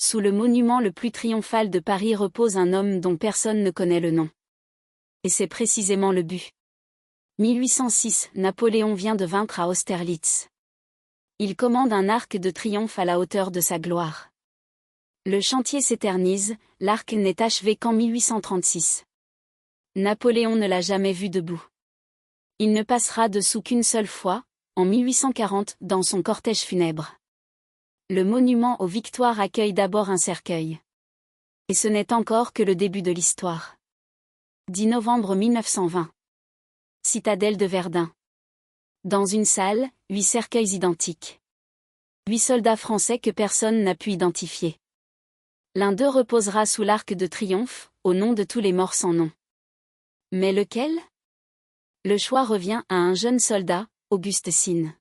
Sous le monument le plus triomphal de Paris repose un homme dont personne ne connaît le nom. Et c'est précisément le but. 1806, Napoléon vient de vaincre à Austerlitz. Il commande un arc de triomphe à la hauteur de sa gloire. Le chantier s'éternise, l'arc n'est achevé qu'en 1836. Napoléon ne l'a jamais vu debout. Il ne passera dessous qu'une seule fois, en 1840, dans son cortège funèbre. Le monument aux victoires accueille d'abord un cercueil. Et ce n'est encore que le début de l'histoire. 10 novembre 1920. Citadelle de Verdun. Dans une salle, 8 cercueils identiques. 8 soldats français que personne n'a pu identifier. L'un d'eux reposera sous l'arc de triomphe, au nom de tous les morts sans nom. Mais lequel? Le choix revient à un jeune soldat, Auguste Sine.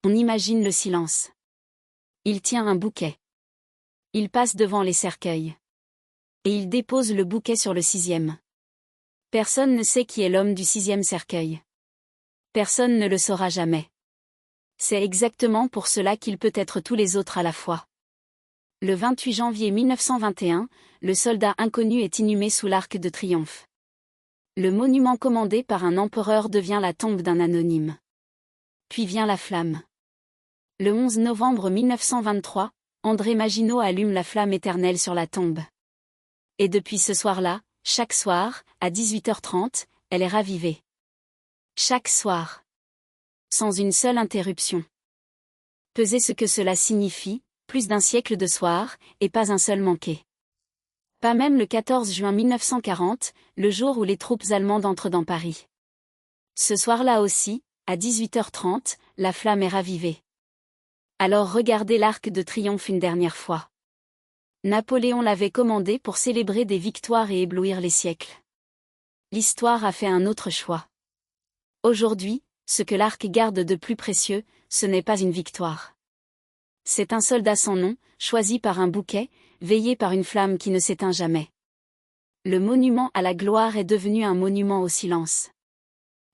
On imagine le silence. Il tient un bouquet. Il passe devant les cercueils. Et il dépose le bouquet sur le 6e. Personne ne sait qui est l'homme du 6e cercueil. Personne ne le saura jamais. C'est exactement pour cela qu'il peut être tous les autres à la fois. Le 28 janvier 1921, le soldat inconnu est inhumé sous l'arc de triomphe. Le monument commandé par un empereur devient la tombe d'un anonyme. Puis vient la flamme. Le 11 novembre 1923, André Maginot allume la flamme éternelle sur la tombe. Et depuis ce soir-là, chaque soir, à 18h30, elle est ravivée. Chaque soir. Sans une seule interruption. Pesez ce que cela signifie, plus d'un siècle de soirs, et pas un seul manqué. Pas même le 14 juin 1940, le jour où les troupes allemandes entrent dans Paris. Ce soir-là aussi, à 18h30, la flamme est ravivée. Alors regardez l'arc de triomphe une dernière fois. Napoléon l'avait commandé pour célébrer des victoires et éblouir les siècles. L'histoire a fait un autre choix. Aujourd'hui, ce que l'arc garde de plus précieux, ce n'est pas une victoire. C'est un soldat sans nom, choisi par un bouquet, veillé par une flamme qui ne s'éteint jamais. Le monument à la gloire est devenu un monument au silence.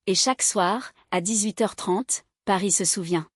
Et chaque soir, à 18h30, Paris se souvient.